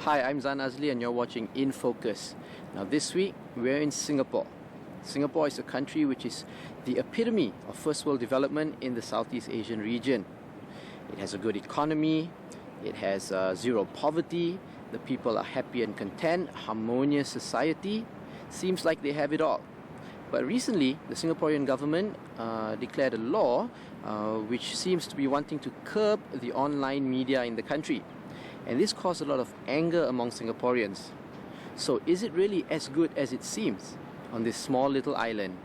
Hi, I'm Azlee and you're watching In Focus. Now this week, we're in Singapore. Singapore is a country which is the epitome of first world development in the Southeast Asian region. It has a good economy, it has zero poverty, the people are happy and content, harmonious society. Seems like they have it all. But recently, the Singaporean government declared a law which seems to be wanting to curb the online media in the country. And this caused a lot of anger among Singaporeans. So is it really as good as it seems on this small little island?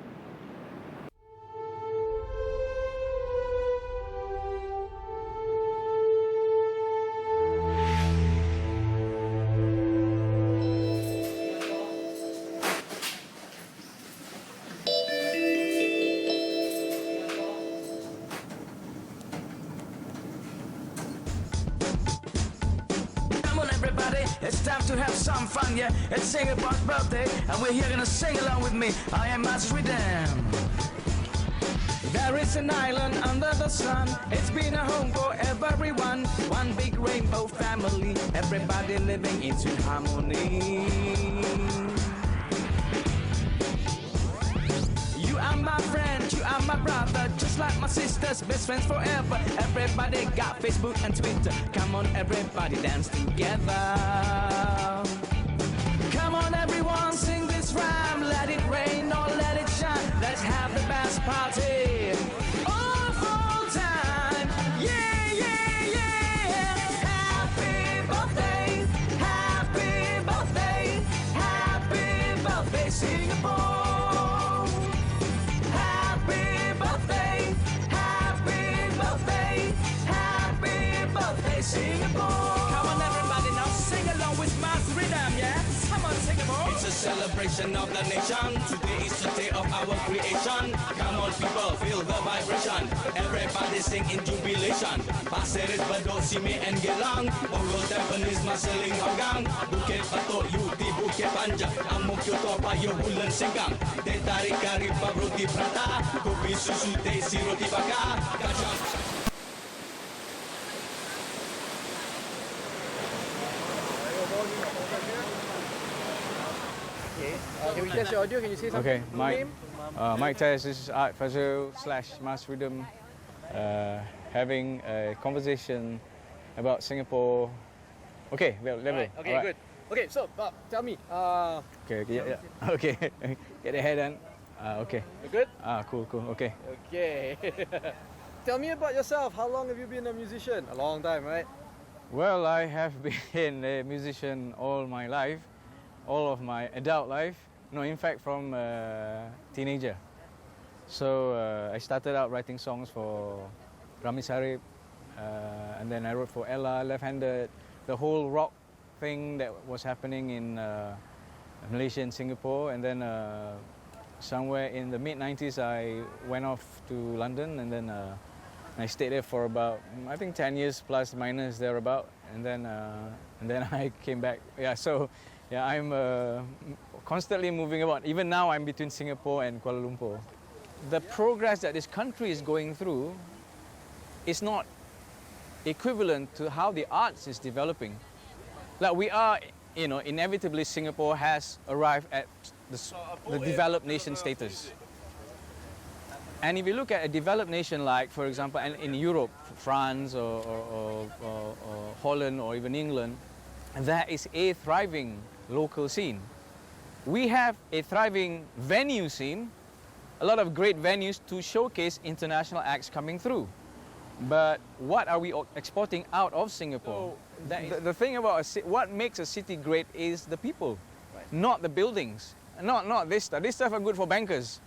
It's time to have some fun, yeah. It's Singapore's birthday, and we're here gonna sing along with me. I am Martyn See. There is an island under the sun. It's been a home for everyone. One big rainbow family, everybody living in sweet harmony. You are my friend, you are my brother, just like my sisters, best friends forever. Everybody got Facebook and Twitter. Come on, everybody, dance together. Come on, everyone, sing this rhyme. Let it rain or let it shine. Let's have the best party all full time. Yeah, yeah, yeah. Happy birthday, happy birthday, happy birthday, Singapore. Singapore. Come on everybody now sing along with Martyn Rhythm, yeah? Come on Singapore. It's a celebration of the nation. Today is the day of our creation. Come on people, feel the vibration. Everybody sing in jubilation. Pasir Ris, Bedok, Simei and Gelang, Punggol, Tampines, Marsiling, Hougang, Bukit Batok, UT, Bukit Panjang, Ang Mo Kio, Toa Payoh, Woodland, Sengkang, Teh Tarik, Kari, Pap, Roti Prata, Kopi, Susu, Teh, Si, Roti Bakar, Kacang. Can we test your audio? Can you say something? Okay, Mike test. This is Art Fazil / Martyn Rhythm, having a conversation about Singapore. Okay, well, level. Right, okay, good. Okay, so tell me. Okay, yeah. Okay, get the hair done. Okay. You good? Cool. Okay. Okay. Tell me about yourself. How long have you been a musician? A long time, right? Well, I have been a musician all my life, all of my adult life. No, in fact, from teenager. So I started out writing songs for Rami Sarip, and then I wrote for Ella, Left-Handed, the whole rock thing that was happening in Malaysia and Singapore. And then somewhere in the mid-90s, I went off to London, and then I stayed there for about, I think, 10 years plus minus thereabout, and then I came back. Yeah, so yeah, I'm constantly moving about. Even now, I'm between Singapore and Kuala Lumpur. The progress that this country is going through is not equivalent to how the arts is developing. Like we are, inevitably Singapore has arrived at the developed nation status. And if you look at a developed nation like, for example, in Europe, France or Holland or even England, there is a thriving local scene. We have a thriving venue scene, a lot of great venues to showcase international acts coming through. But what are we exporting out of Singapore? So, the thing about what makes a city great is the people, right. Not the buildings, not this stuff. This stuff are good for bankers.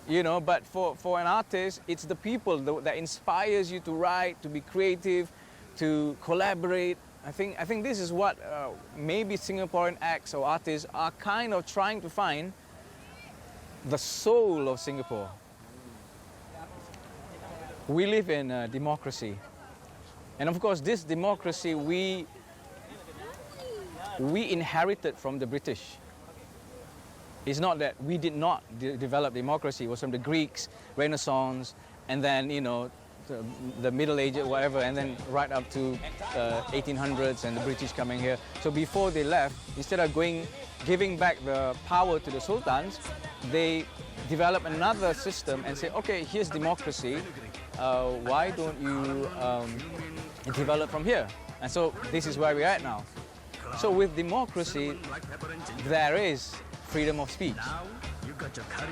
Right. But for an artist, it's the people that inspires you to write, to be creative, to collaborate. I think this is what maybe Singaporean acts or artists are kind of trying to find, the soul of Singapore. We live in a democracy. And of course, this democracy we inherited from the British. It's not that we did not develop democracy. It was from the Greeks, Renaissance, and then, the Middle Ages, whatever, and then right up to 1800s and the British coming here. So before they left, instead of giving back the power to the sultans, they develop another system and say, okay, here's democracy. Why don't you develop from here? And so this is where we're at now. So with democracy, there is freedom of speech.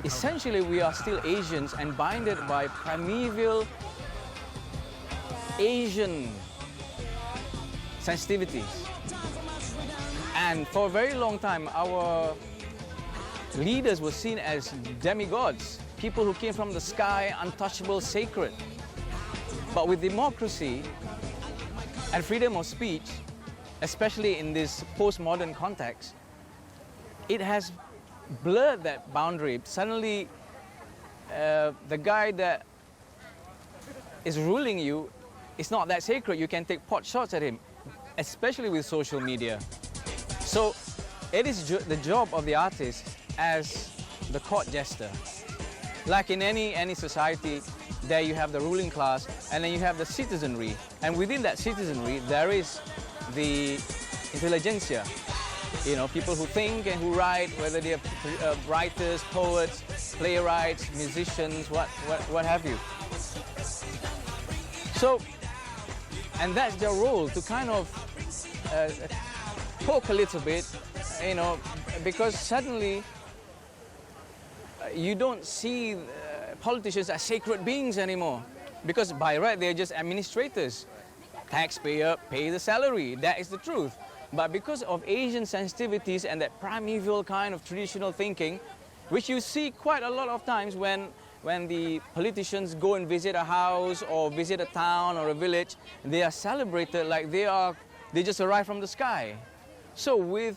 Essentially, we are still Asians and binded by primeval Asian sensitivities. And for a very long time, our leaders were seen as demigods, people who came from the sky, untouchable, sacred. But with democracy and freedom of speech, especially in this postmodern context, it has blurred that boundary. Suddenly, the guy that is ruling you is not that sacred. You can take pot shots at him, especially with social media. So it is the job of the artist as the court jester. Like in any society, there you have the ruling class and then you have the citizenry. And within that citizenry, there is the intelligentsia. You know, people who think and who write, whether they are writers, poets, playwrights, musicians, what have you. So, and that's their role, to kind of poke a little bit, you know, because suddenly you don't see politicians as sacred beings anymore. Because by right, they're just administrators. Taxpayer pays the salary, that is the truth. But because of Asian sensitivities and that primeval kind of traditional thinking, which you see quite a lot of times when the politicians go and visit a house or visit a town or a village, they are celebrated like they just arrived from the sky. So with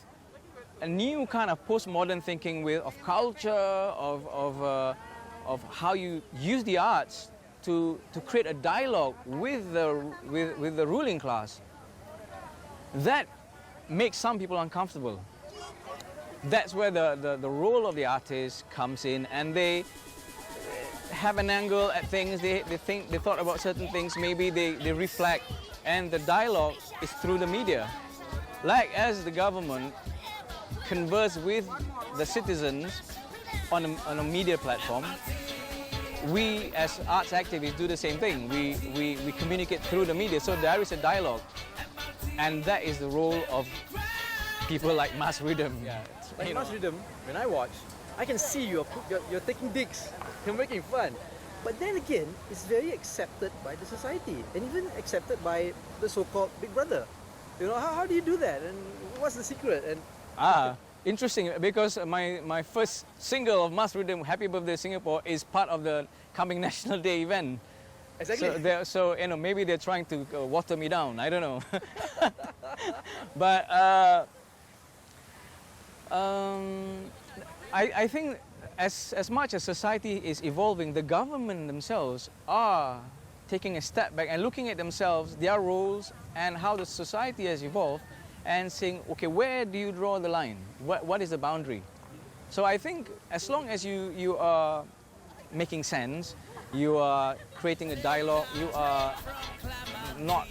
a new kind of postmodern thinking of culture, of how you use the arts to create a dialogue with the ruling class, that makes some people uncomfortable. That's where the role of the artist comes in, and they have an angle at things, they thought about certain things, maybe they reflect, and the dialogue is through the media. Like as the government converse with the citizens on a media platform, we as arts activists do the same thing. We communicate through the media, so there is a dialogue. And that is the role of people like Mas Rhythm. Yeah, like Mas Rhythm, when I watch, I can see you're taking digs, you're making fun. But then again, it's very accepted by the society and even accepted by the so-called Big Brother. You know, how do you do that? And what's the secret? And interesting, because my first single of Mas Rhythm, Happy Birthday Singapore, is part of the coming National Day event. Exactly. So you know, maybe they're trying to water me down. I don't know. But I think as much as society is evolving, the government themselves are taking a step back and looking at themselves, their roles, and how the society has evolved, and saying, okay, where do you draw the line? What is the boundary? So I think as long as you are making sense, you are creating a dialogue, you are not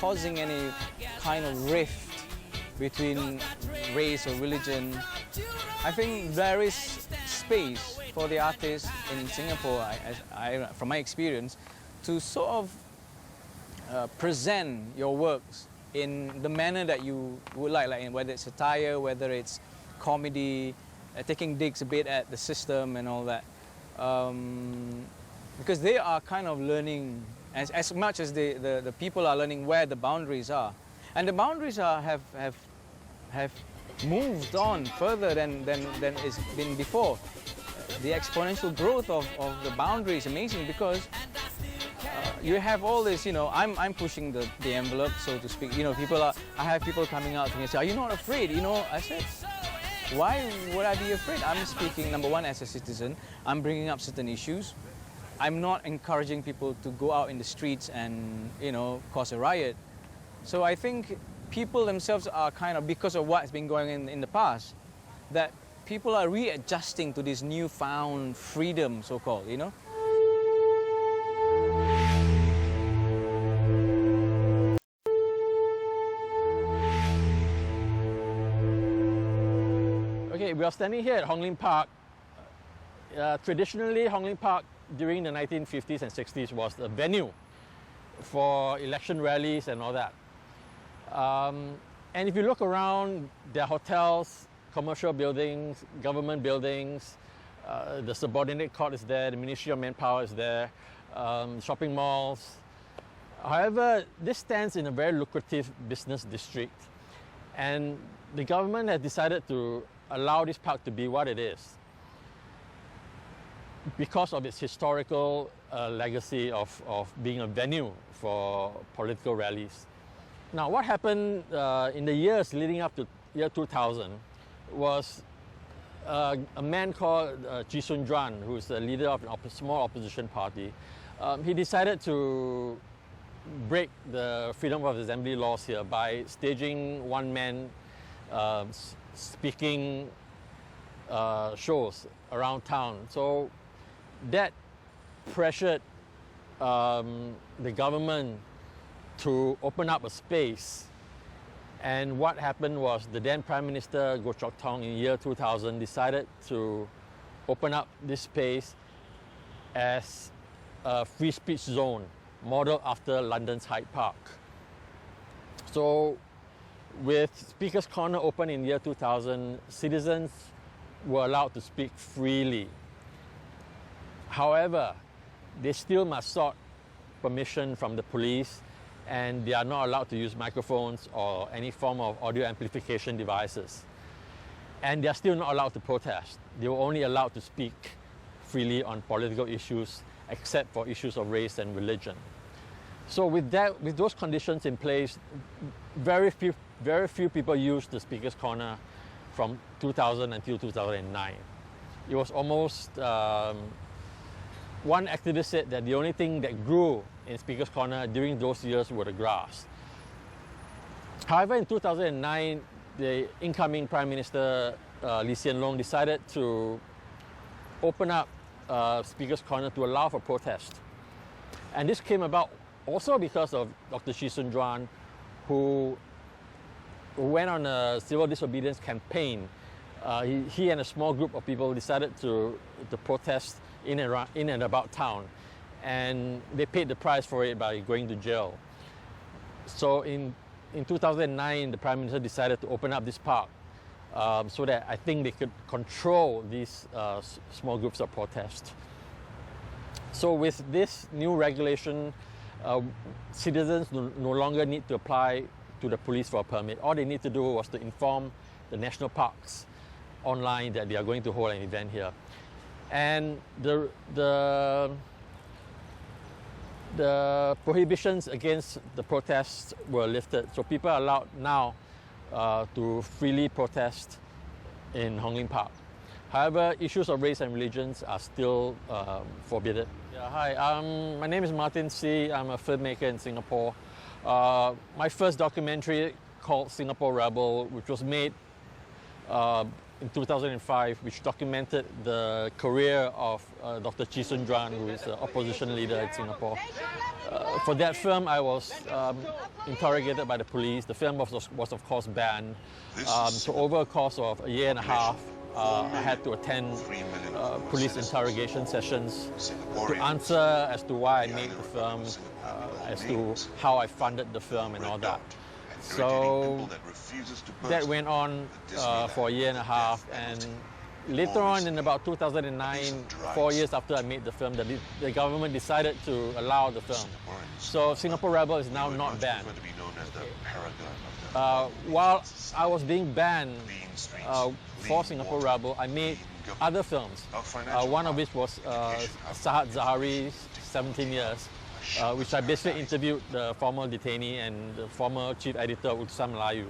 causing any kind of rift between race or religion, I think there is space for the artists in Singapore, from my experience, to sort of present your works in the manner that you would like whether it's satire, whether it's comedy, taking digs a bit at the system and all that. Because they are kind of learning, as much as the people are learning where the boundaries are. And the boundaries have moved on further than it's been before. The exponential growth of the boundary is amazing, because you have all this, you know, I'm pushing the envelope, so to speak. You know, I have people coming out to me and say, are you not afraid? You know, I said, why would I be afraid? I'm speaking, number one, as a citizen. I'm bringing up certain issues. I'm not encouraging people to go out in the streets and, you know, cause a riot. So I think people themselves are kind of, because of what's been going on in the past, that people are readjusting to this newfound freedom, so-called, you know. Okay, we are standing here at Hong Lim Park. Traditionally, Hong Lim Park during the 1950s and 60s was a venue for election rallies and all that. And if you look around, there are hotels, commercial buildings, government buildings, the subordinate court is there, the Ministry of Manpower is there, shopping malls. However, this stands in a very lucrative business district, and the government has decided to allow this park to be what it is because of its historical legacy of being a venue for political rallies. Now, what happened in the years leading up to year 2000 was a man called Chee Soon-juan, who is the leader of a small opposition party. He decided to break the freedom of assembly laws here by staging one-man speaking shows around town. So that pressured the government to open up a space. And what happened was the then Prime Minister Goh Chok Tong in year 2000 decided to open up this space as a free speech zone modeled after London's Hyde Park. So with Speaker's Corner open in year 2000, citizens were allowed to speak freely. However, they still must sought permission from the police, and they are not allowed to use microphones or any form of audio amplification devices. And they are still not allowed to protest. They were only allowed to speak freely on political issues, except for issues of race and religion. So with those conditions in place, very few people used the Speaker's Corner from 2000 until 2009. It was almost, one activist said that the only thing that grew in Speaker's Corner during those years were the grass. However, in 2009, the incoming Prime Minister Lee Hsien Loong decided to open up Speaker's Corner to allow for protest. And this came about also because of Dr. Chee Soon-juan, who went on a civil disobedience campaign. He and a small group of people decided to protest in and about town, and they paid the price for it by going to jail. So in 2009, the Prime Minister decided to open up this park so that I think they could control these small groups of protest. So with this new regulation, citizens no longer need to apply to the police for a permit. All they need to do was to inform the national parks online that they are going to hold an event here. And the prohibitions against the protests were lifted. So people are allowed now to freely protest in Hong Lim Park. However, issues of race and religions are still forbidden. Yeah, hi, my name is Martyn See. I'm a filmmaker in Singapore. My first documentary called Singapore Rebel, which was made in 2005, which documented the career of Dr. Chee Soon-juan, who is an opposition leader in Singapore. For that film, I was interrogated by the police. The film was of course banned. So over a course of a year and a half, I had to attend police interrogation sessions to answer as to why I made the film, as to how I funded the film and all that. So that went on for a year and a half, and later on in about 2009, 4 years after I made the film, the government decided to allow the film. So Singapore Rebel is now not banned. While I was being banned for Singapore Rebel, I made other films. One of which was Sahat Zahari's 17 Years, which I basically interviewed the former detainee and the former chief editor of Utusan Melayu.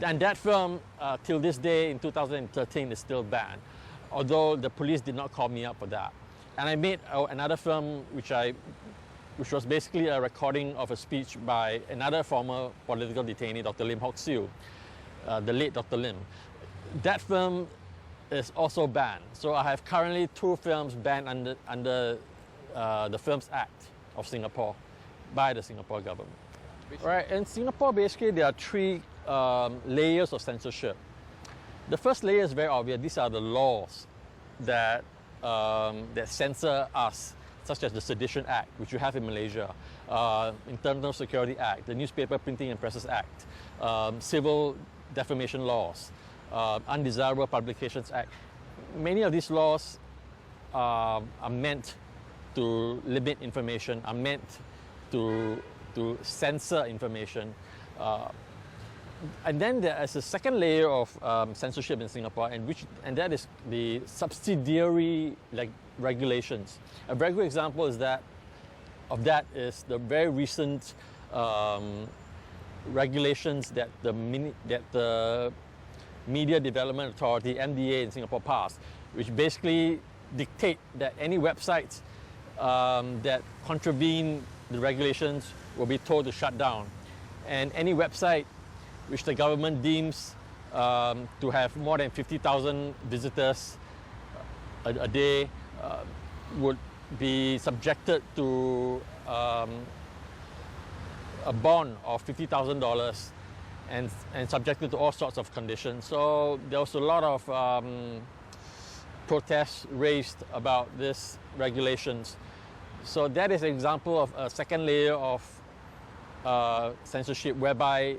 And that film, till this day in 2013, is still banned, although the police did not call me up for that. And I made another film which was basically a recording of a speech by another former political detainee, Dr. Lim Hock Siew, the late Dr. Lim. That film is also banned. So I have currently 2 films banned under the Films Act of Singapore by the Singapore government. Right, in Singapore, basically there are 3 layers of censorship. The first layer is very obvious. These are the laws that, that censor us, such as the Sedition Act, which you have in Malaysia, Internal Security Act, the Newspaper Printing and Presses Act, civil defamation laws, Undesirable Publications Act. Many of these laws are meant to limit information, are meant to censor information. And then there is a second layer of censorship in Singapore, and that is the subsidiary regulations. A very good example is that the very recent regulations that the Media Development Authority (MDA) in Singapore passed, which basically dictate that any websites that contravene the regulations will be told to shut down, and any website which the government deems to have more than 50,000 visitors a day would be subjected to a bond of $50,000 and subjected to all sorts of conditions. So there was a lot of protests raised about these regulations. So that is an example of a second layer of censorship, whereby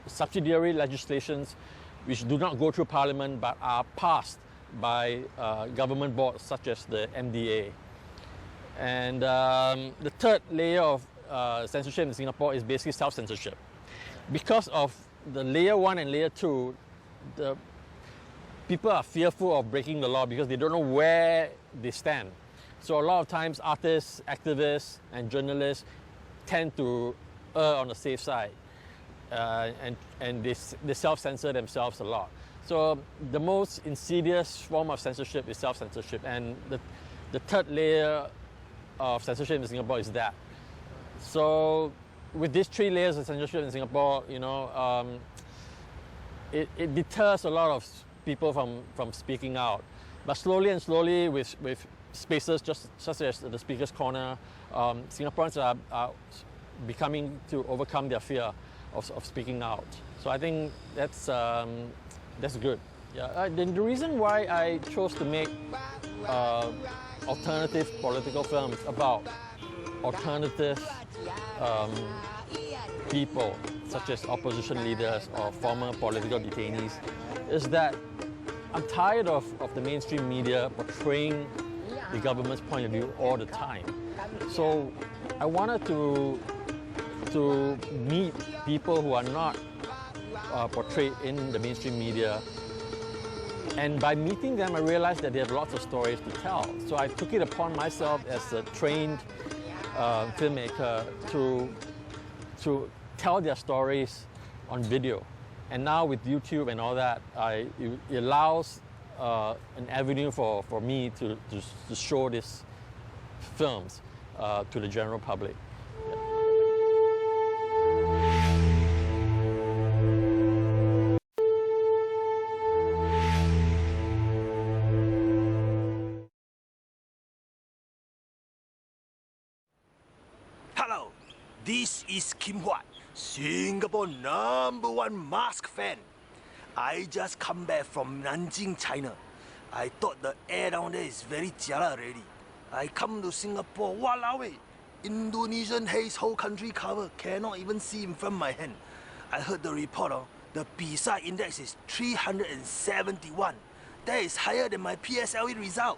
subsidiary legislations which do not go through Parliament but are passed by government boards such as the MDA. And the third layer of censorship in Singapore is basically self-censorship. Because of the layer 1 and layer 2, the people are fearful of breaking the law because they don't know where they stand. So a lot of times artists, activists and journalists tend to err on the safe side. And they self-censor themselves a lot. So the most insidious form of censorship is self-censorship, and the third layer of censorship in Singapore is that. So with these three layers of censorship in Singapore, you know, it deters a lot of people from speaking out. But slowly and slowly, with spaces such as the Speaker's Corner, Singaporeans are becoming to overcome their fear of speaking out. So I think that's good. Yeah. The reason why I chose to make alternative political films about alternative people, such as opposition leaders or former political detainees, is that I'm tired of the mainstream media portraying the government's point of view all the time. So I wanted to meet people who are not portrayed in the mainstream media. And by meeting them, I realized that they have lots of stories to tell. So I took it upon myself as a trained filmmaker to tell their stories on video. And now with YouTube and all that, it allows an avenue for me to show these films to the general public. Hello, this is Kim Huat, Singapore #1 mask fan. I just come back from Nanjing, China. I thought the air down there is very jialat already. I come to Singapore, walao eh, Indonesian haze whole country cover, cannot even see in front of my hand. I heard the report, the PISA index is 371. That is higher than my PSLE result.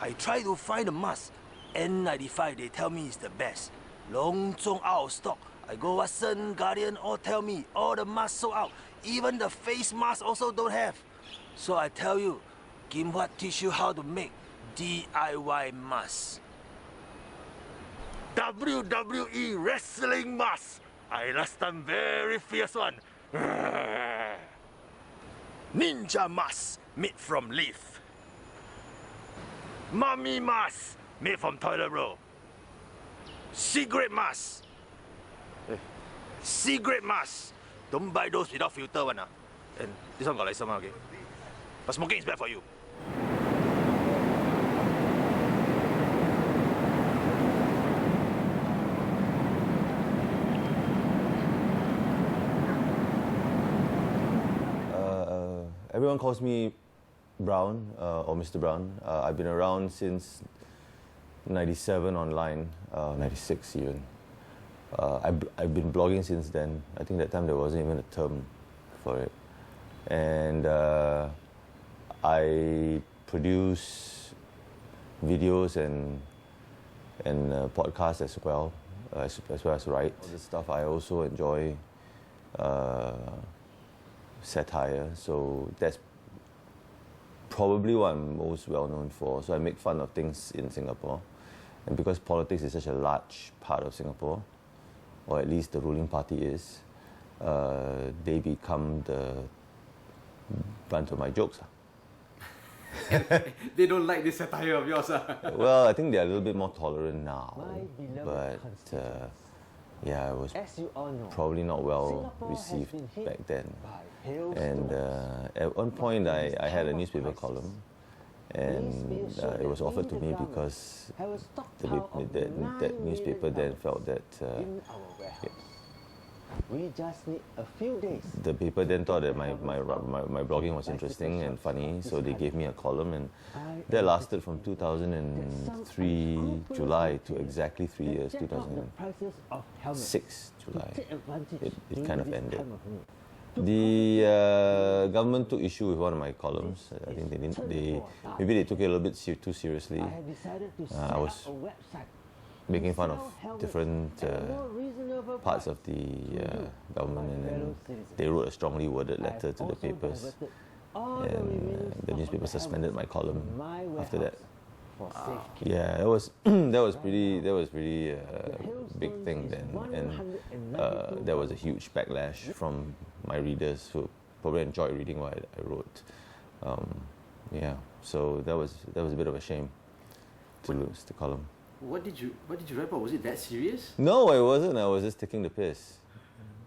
I try to find a mask. N95 they tell me is the best. Long Zhong out of stock. I go Watson, Guardian, all tell me all the masks sold out. Even the face mask also don't have. So I tell you, Kim Huat teach you how to make DIY masks. WWE wrestling mask. I last time very fierce one. Ninja mask made from leaf. Mummy mask made from toilet roll. Cigarette mask. Cigarette mask. Don't buy those without filter one. And this one got license, okay? But smoking is bad for you. everyone calls me Brown or Mr. Brown. I've been around since 97 online, 96 even. I've been blogging since then. I think that time there wasn't even a term for it. And I produce videos and podcasts as well as write. All this stuff. I also enjoy satire, so that's probably what I'm most well known for. So I make fun of things in Singapore, and because politics is such a large part of Singapore, or at least the ruling party is, they become the brunt of my jokes. They don't like this satire of yours. Well, I think they're a little bit more tolerant now, but yeah, it was probably not well received back then. And at one point, I had a newspaper column, and it was offered to me because that newspaper then felt that we just need a few days. The paper then thought that my blogging was interesting and funny, so they gave me a column, and that lasted from 2003 July to exactly 3 years, 2006 July. It kind of ended. The government took issue with one of my columns. I think maybe they took it a little bit too seriously. I was making fun of different parts of the government, and then they wrote a strongly worded letter to the papers, and the newspaper suspended my column after that. Yeah, that was pretty big thing then, and there was a huge backlash from my readers who probably enjoyed reading what I wrote. Yeah, so that was a bit of a shame to lose the column. What did you write about? Was it that serious? No, I wasn't. I was just taking the piss.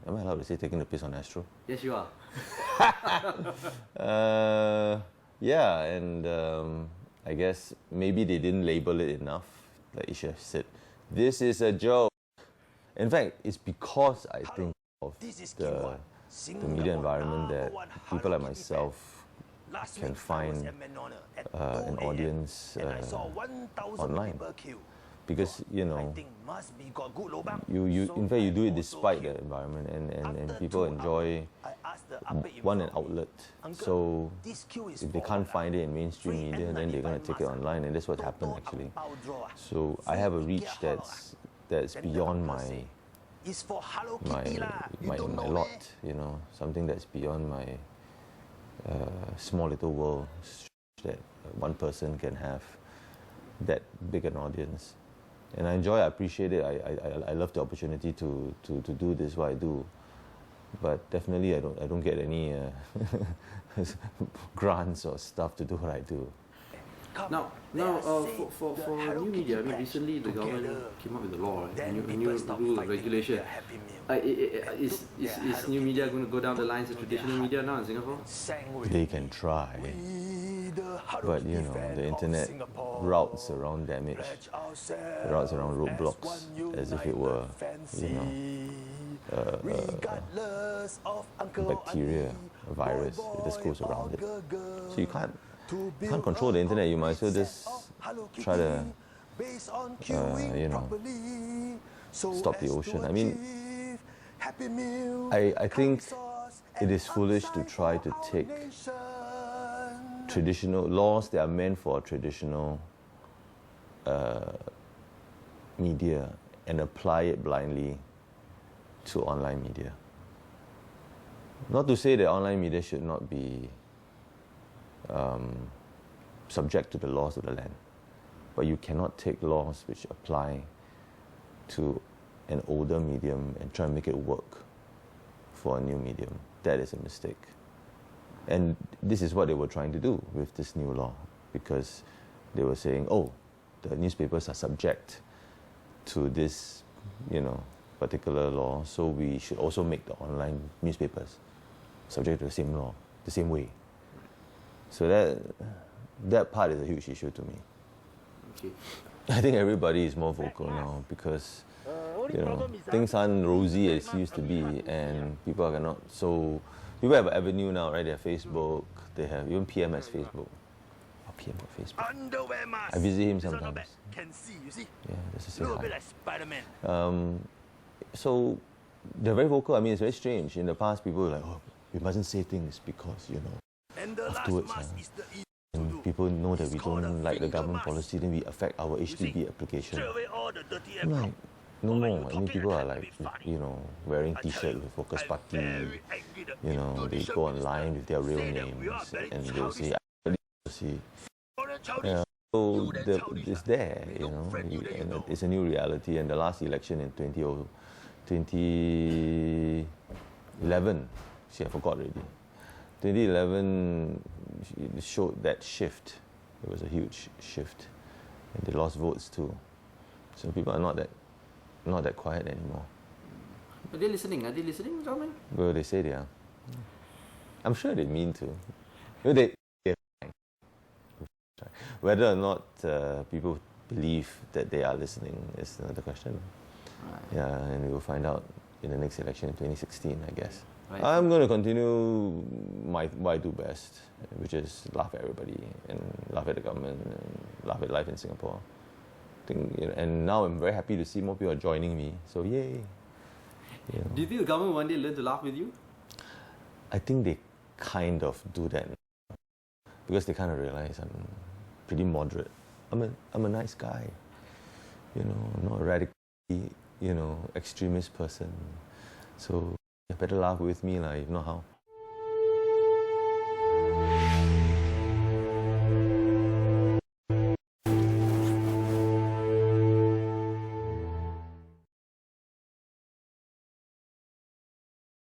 Am I allowed to say taking the piss on Astro? Yes, you are. Yeah, and I guess maybe they didn't label it enough. Like it should have said, "This is a joke." In fact, it's because I think of the media environment that people like myself can find an audience online. Because you know, you in fact you do it despite the environment, and people enjoy an outlet. So if they can't find it in mainstream media, then they're going to take it online, and that's what happened actually. So I have a reach that's beyond my lot, you know, something that's beyond my small little world, that one person can have that big an audience. And I appreciate it. I love the opportunity to do this, what I do. But definitely I don't get any grants or stuff to do what I do. Now, for new media, I mean, recently the government came up with a law, right? a new rule of regulation. Is new media going to go down the lines of traditional media now in Singapore? They can try, but you know, the internet routes around damage, routes around roadblocks, as if it were, you know, bacteria, a virus. It just goes around it. So you can't control the internet. You might as well just try to, you know, stop the ocean. I mean, I think it is foolish to try to take traditional laws that are meant for traditional media and apply it blindly to online media. Not to say that online media should not be subject to the laws of the land, but you cannot take laws which apply to an older medium and try and make it work for a new medium. That is a mistake. And this is what they were trying to do with this new law, because they were saying, oh, the newspapers are subject to this, you know, particular law, so we should also make the online newspapers subject to the same law, the same way. So that part is a huge issue to me. Okay. I think everybody is more vocal now because, you know, things aren't rosy as used to be, and people are not so People have an avenue now, right? They have Facebook. They have even PM has Facebook. Oh, PM has Facebook. Underwear mask. I visit him This one not sometimes. bad. Can see, you see? Yeah, just to say Look a hi. bit like Spider-Man. So they're very vocal. I mean, it's very strange. In the past, people were like, oh, we mustn't say things because, you know, And the last afterwards, mask is the easy to and do. people know that It's we called don't a like the finger government mask. policy, then we affect our You see, HDB application. Straight away all the dirty air I'm come. like, no But when more. you I talk mean, it, people I are tend to like, be funny. you know, wearing I tell T-shirt you, with Focus I'm Party. very angry the You know, they Indonesian go minister online with their real say that we are names very and they'll say, childish. see. Foreign childish. Yeah. So You that childish, it's ah. there, We you don't know, friend you, then you and know. it's a new reality. And the last election in 2011, see, I forgot already. 2011 showed that shift. It was a huge shift, and they lost votes too. So people are not that quiet anymore. Are they listening? Are they listening, government? Well, they say they are. I'm sure they mean to. Well, they whether or not people believe that they are listening is another question. Right. Yeah, and we will find out in the next election in 2016, I guess. Right. I'm going to continue what I do best, which is laugh at everybody and laugh at the government and laugh at life in Singapore. And now I'm very happy to see more people are joining me. So yay! You know. Do you think the government one day learn to laugh with you? I think they kind of do that because they kind of realize I'm pretty moderate. I'm a nice guy, you know, not a radically, you know, extremist person. So you better laugh with me, if not how.